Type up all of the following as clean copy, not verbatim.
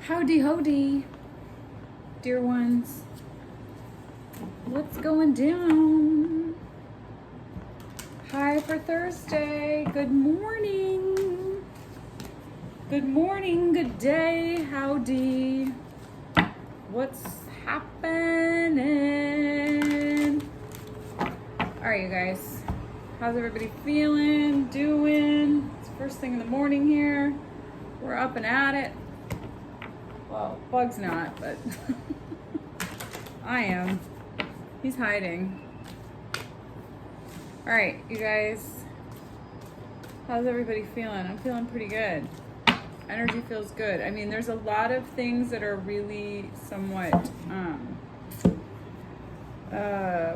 Howdy, howdy, dear ones. What's going down? Hi for Thursday. Good morning. Good morning, good day, howdy. What's happening? All right, you guys. How's everybody feeling, doing? It's first thing in the morning here. We're up and at it. Well, Bug's not, but I am. He's hiding. All right, you guys. How's everybody feeling? I'm feeling pretty good. Energy feels good. I mean, there's a lot of things that are really somewhat,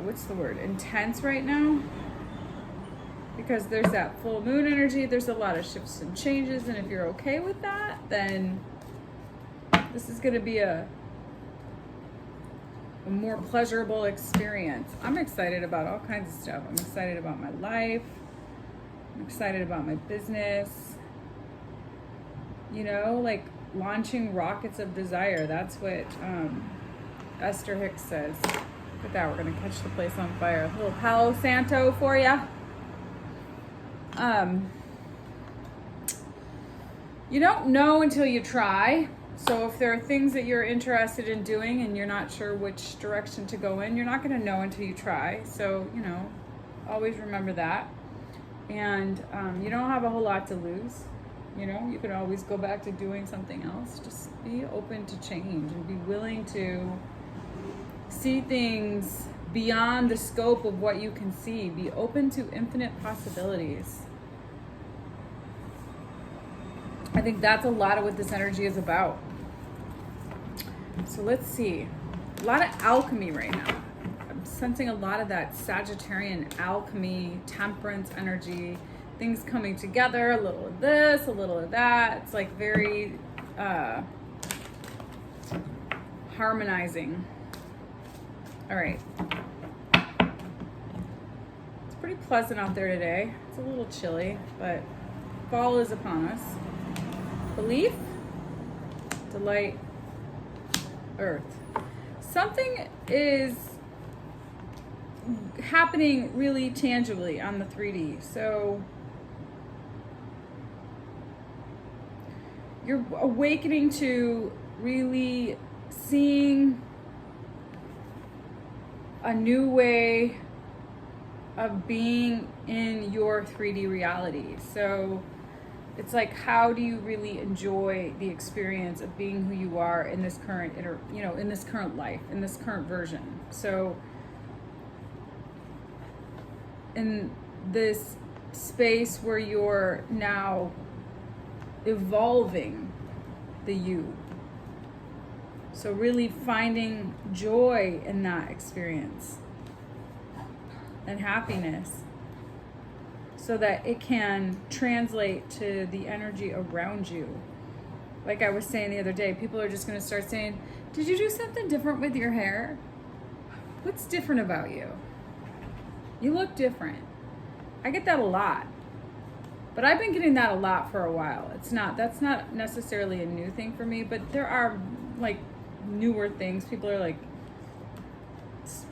what's the word? Intense right now. Because there's that full moon energy. There's a lot of shifts and changes. And if you're okay with that, then this is going to be a more pleasurable experience. I'm excited about all kinds of stuff. I'm excited about my life. I'm excited about my business. You know, like launching rockets of desire. That's what Esther Hicks says. Look at that. We're going to catch the place on fire. A little Palo Santo for you. You don't know until you try. So if there are things that you're interested in doing and you're not sure which direction to go in, you're not going to know until you try. So, you know, always remember that. And you don't have a whole lot to lose. You know, you can always go back to doing something else. Just be open to change and be willing to see things beyond the scope of what you can see. Be open to infinite possibilities. I think that's a lot of what this energy is about. So let's see. A lot of alchemy right now. I'm sensing a lot of that Sagittarian alchemy, temperance energy, things coming together, a little of this, a little of that. It's like very harmonizing. All right. It's pretty pleasant out there today. It's a little chilly, but fall is upon us. Belief, delight, earth. Something is happening really tangibly on the 3D. So you're awakening to really seeing a new way of being in your 3D reality. So it's like, how do you really enjoy the experience of being who you are in this current, in this current life, in this current version? So in this space where you're now evolving the you. So really finding joy in that experience and happiness, so that it can translate to the energy around you. Like I was saying the other day, people are just going to start saying, did you do something different with your hair? What's different about you? You look different. I get that a lot. But I've been getting that a lot for a while. That's not necessarily a new thing for me, but there are like newer things. People are like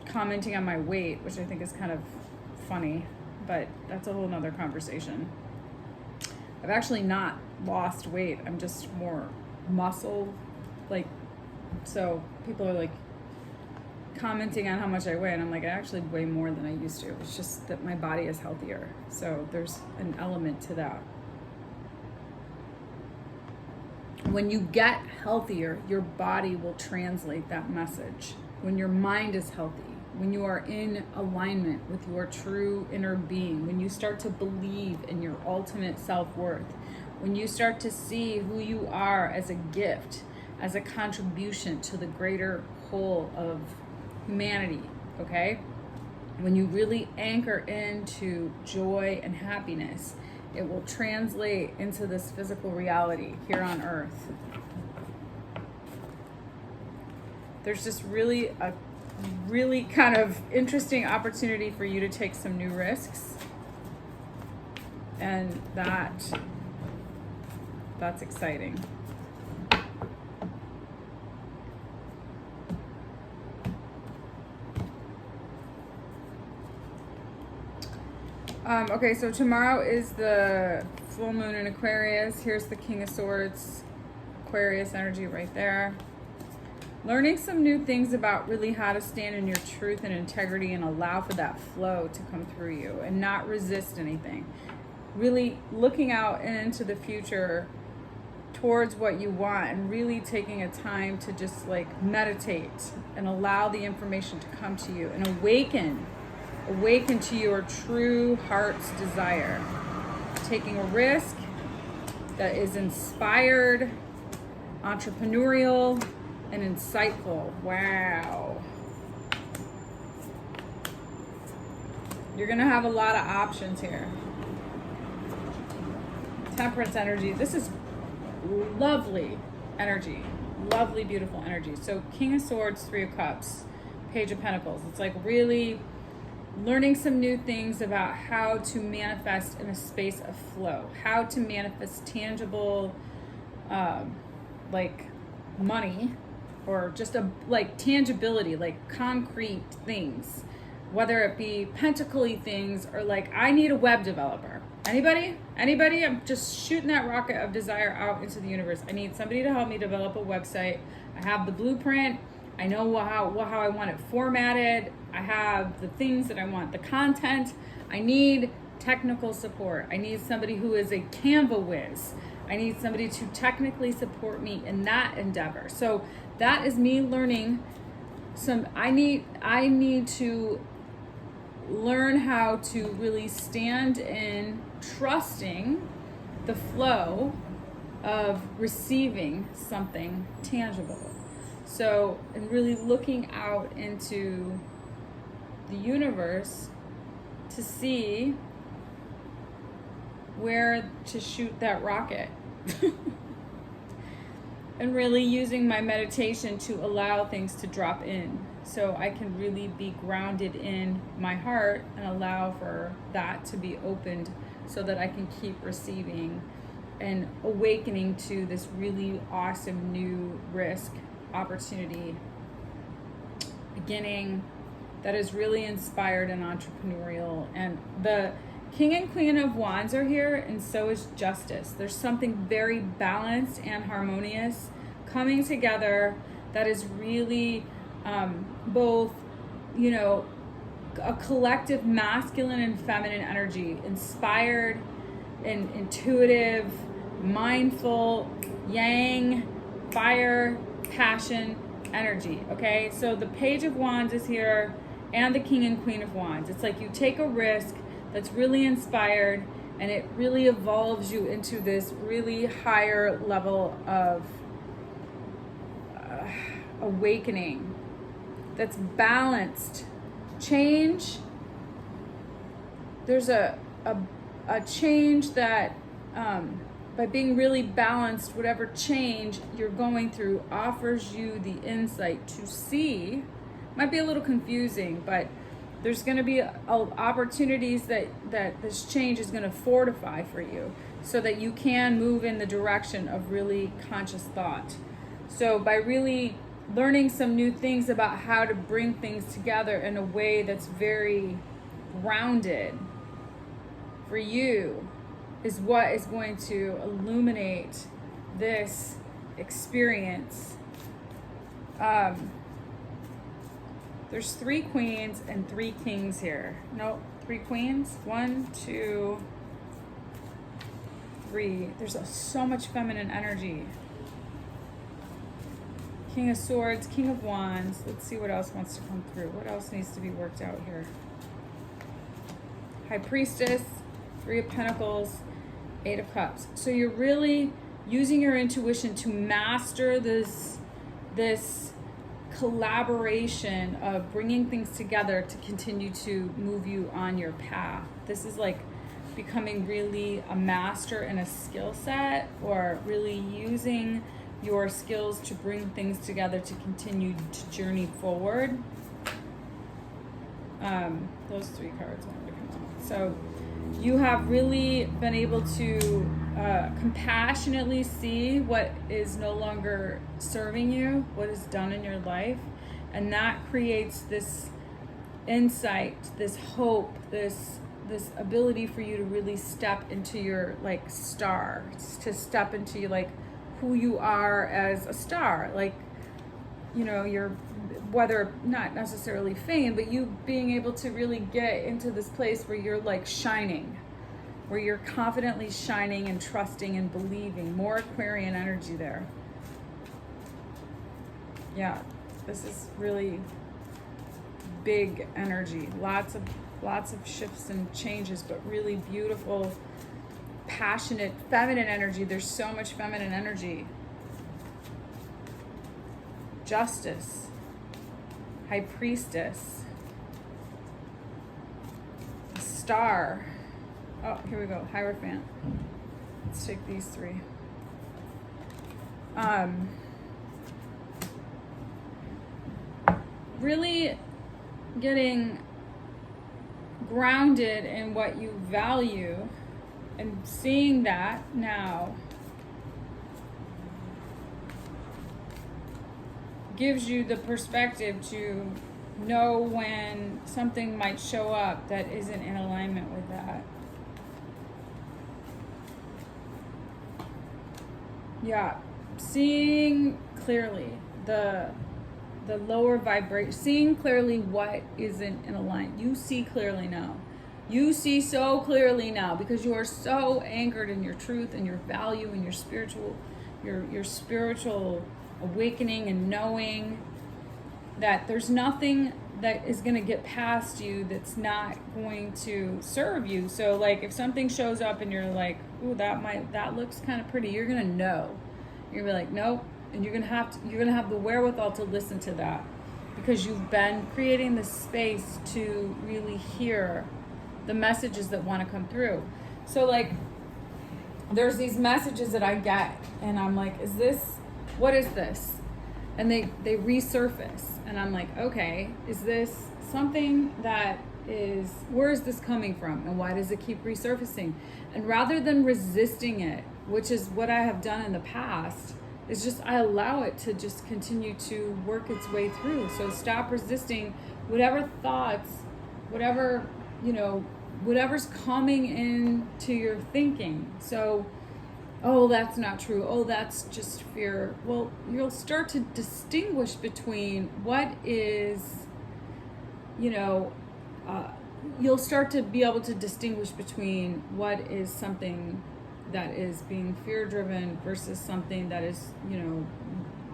commenting on my weight, which I think is kind of funny. But that's a whole nother conversation. I've actually not lost weight. I'm just more muscle, like, so people are like commenting on how much I weigh, and I'm like, I actually weigh more than I used to. It's just that my body is healthier. So there's an element to that. When you get healthier, your body will translate that message. When your mind is healthy, when you are in alignment with your true inner being, when you start to believe in your ultimate self-worth, when you start to see who you are as a gift, as a contribution to the greater whole of humanity, okay? When you really anchor into joy and happiness, it will translate into this physical reality here on earth. There's just really a really kind of interesting opportunity for you to take some new risks, and that's exciting. Okay, so tomorrow is the full moon in Aquarius. Here's the King of Swords, Aquarius energy right there. Learning some new things about really how to stand in your truth and integrity and allow for that flow to come through you and not resist anything. Really looking out and into the future towards what you want and really taking a time to just like meditate and allow the information to come to you and awaken to your true heart's desire. Taking a risk that is inspired, entrepreneurial, and insightful. Wow. You're gonna have a lot of options here. Temperance energy. This is lovely energy. Lovely, beautiful energy. So King of Swords, Three of Cups, Page of Pentacles. It's like really learning some new things about how to manifest in a space of flow. How to manifest tangible, like money, or just like tangibility, like concrete things, whether it be pentacly things or like I need a web developer. Anybody? I'm just shooting that rocket of desire out into the universe. I need somebody to help me develop a website. I have the blueprint. I know how I want it formatted. I have the things that I want, the content. I need technical support. I need somebody who is a Canva whiz. I need somebody to technically support me in that endeavor. So that is me learning I need to learn how to really stand in trusting the flow of receiving something tangible. So, and really looking out into the universe to see where to shoot that rocket. And really using my meditation to allow things to drop in so I can really be grounded in my heart and allow for that to be opened so that I can keep receiving and awakening to this really awesome new risk opportunity beginning that is really inspired and entrepreneurial. And the King and Queen of Wands are here, and so is Justice. There's something very balanced and harmonious coming together that is really both, you know, a collective masculine and feminine energy, inspired and intuitive, mindful, yang, fire, passion, energy. Okay, so the Page of Wands is here and the King and Queen of Wands. It's like you take a risk that's really inspired and it really evolves you into this really higher level of awakening that's balanced. Change, there's a change that by being really balanced, whatever change you're going through offers you the insight to see. Might be a little confusing, but there's going to be opportunities that this change is going to fortify for you so that you can move in the direction of really conscious thought. So by really learning some new things about how to bring things together in a way that's very grounded for you is what is going to illuminate this experience. There's 3 queens and 3 kings here. No, 3 queens. 1, 2, 3. There's so much feminine energy. King of Swords, King of Wands. Let's see what else wants to come through. What else needs to be worked out here? High Priestess, 3 of Pentacles, 8 of Cups. So you're really using your intuition to master this collaboration of bringing things together to continue to move you on your path. This is like becoming really a master in a skill set, or really using your skills to bring things together to continue to journey forward. Those 3 cards wanted to come out. So you have really been able to compassionately see what is no longer serving you, what is done in your life, and that creates this insight, this hope, this this ability for you to really step into your like star, to step into like who you are as a star, like, you know, your, whether not necessarily fame, but you being able to really get into this place where you're like shining, where you're confidently shining and trusting and believing. More Aquarian energy there. Yeah, this is really big energy. Lots of shifts and changes, but really beautiful, passionate, feminine energy. There's so much feminine energy. Justice, High Priestess, Star. Oh, here we go, Hierophant. Let's take these three. Really getting grounded in what you value and seeing that now gives you the perspective to know when something might show up that isn't in alignment with that. Yeah, seeing clearly the lower vibration, seeing clearly what isn't in alignment. You see clearly now. You see so clearly now because you are so anchored in your truth and your value and your spiritual awakening and knowing that there's nothing that is going to get past you that's not going to serve you. So like if something shows up and you're like, ooh, that looks kind of pretty, you're going to know. You're going to be like, nope. And you're going to have the wherewithal to listen to that because you've been creating the space to really hear the messages that want to come through. So like there's these messages that I get and I'm like, what is this? And they resurface and I'm like, okay, is this something that is, where is this coming from and why does it keep resurfacing? And rather than resisting it, which is what I have done in the past, is just I allow it to just continue to work its way through. So stop resisting whatever thoughts, whatever, you know, whatever's coming into your thinking. So, oh, that's not true. Oh, that's just fear. Well, you'll start to distinguish between what is, you know, you'll start to be able to distinguish between what is something that is being fear-driven versus something that is, you know,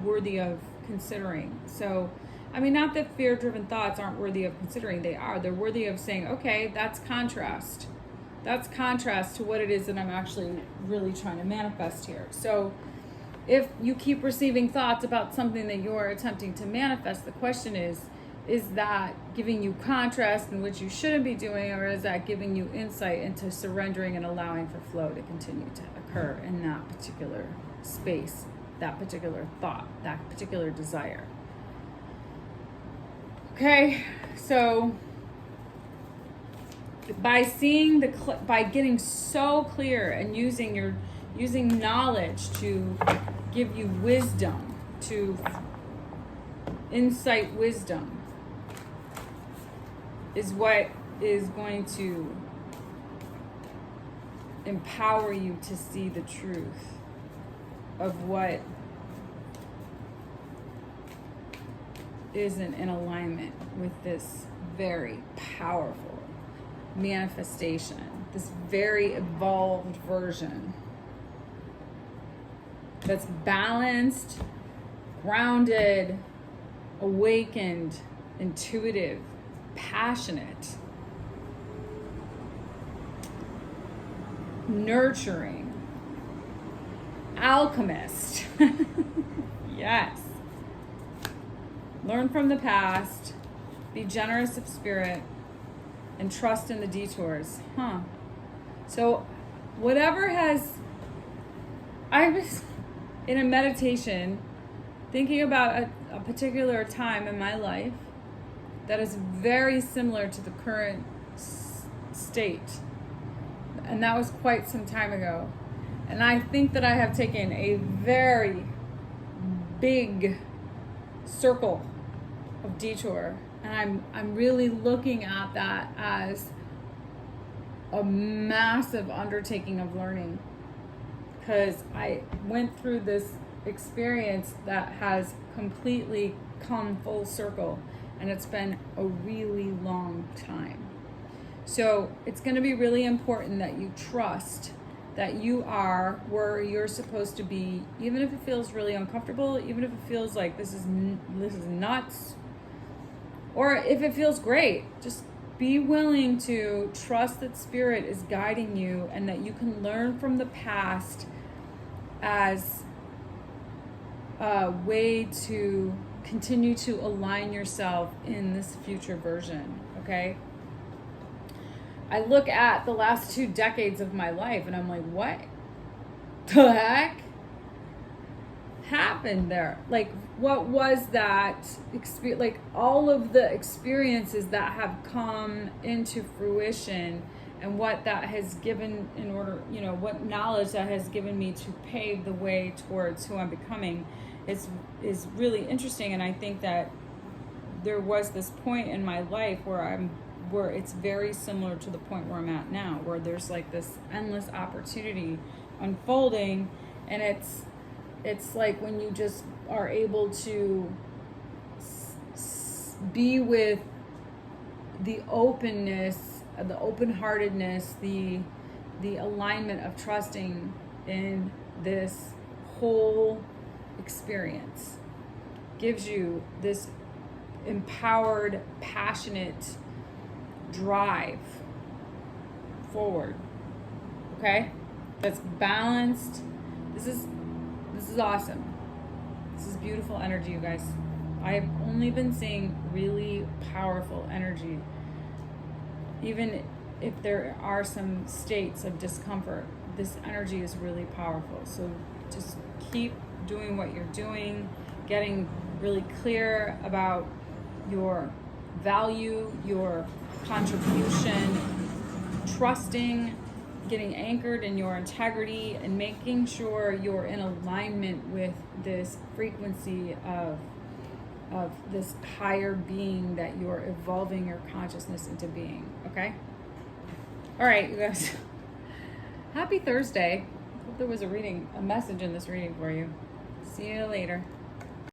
worthy of considering. So, I mean, not that fear-driven thoughts aren't worthy of considering. They are. They're worthy of saying, okay, that's contrast. That's contrast to what it is that I'm actually really trying to manifest here. So if you keep receiving thoughts about something that you're attempting to manifest, the question is that giving you contrast in which you shouldn't be doing, or is that giving you insight into surrendering and allowing for flow to continue to occur in that particular space, that particular thought, that particular desire? Okay, so by seeing by getting so clear and using knowledge to give you wisdom, to insight wisdom, is what is going to empower you to see the truth of what isn't in alignment with this very powerful manifestation, this very evolved version that's balanced, grounded, awakened, intuitive, passionate, nurturing, alchemist. Yes. Learn from the past, be generous of spirit, and trust in the detours. So whatever I was in a meditation thinking about a particular time in my life that is very similar to the current state. And that was quite some time ago. And I think that I have taken a very big circle of detour. And I'm really looking at that as a massive undertaking of learning, because I went through this experience that has completely come full circle, and it's been a really long time. So it's going to be really important that you trust that you are where you're supposed to be, even if it feels really uncomfortable, even if it feels like this is nuts, or if it feels great. Just be willing to trust that Spirit is guiding you, and that you can learn from the past as a way to continue to align yourself in this future version, okay? I look at the last 2 decades of my life and I'm like, what the heck happened there? Like, what was that experience? Like, all of the experiences that have come into fruition, and what that has given in order, what knowledge that has given me to pave the way towards who I'm becoming is really interesting. And I think that there was this point in my life where it's very similar to the point where I'm at now, where there's like this endless opportunity unfolding, and it's like when you just are able to be with the openness, the open-heartedness, the alignment of trusting in this whole experience, gives you this empowered, passionate drive forward. Okay? That's balanced. This is awesome. This is beautiful energy, you guys. I have only been seeing really powerful energy. Even if there are some states of discomfort, this energy is really powerful. So just keep doing what you're doing, getting really clear about your value, your contribution, trusting, getting anchored in your integrity, and making sure you're in alignment with this frequency of this higher being that you're evolving your consciousness into being. Okay? All right, you guys. Happy Thursday. Hope there was a message in this reading for you. See you later.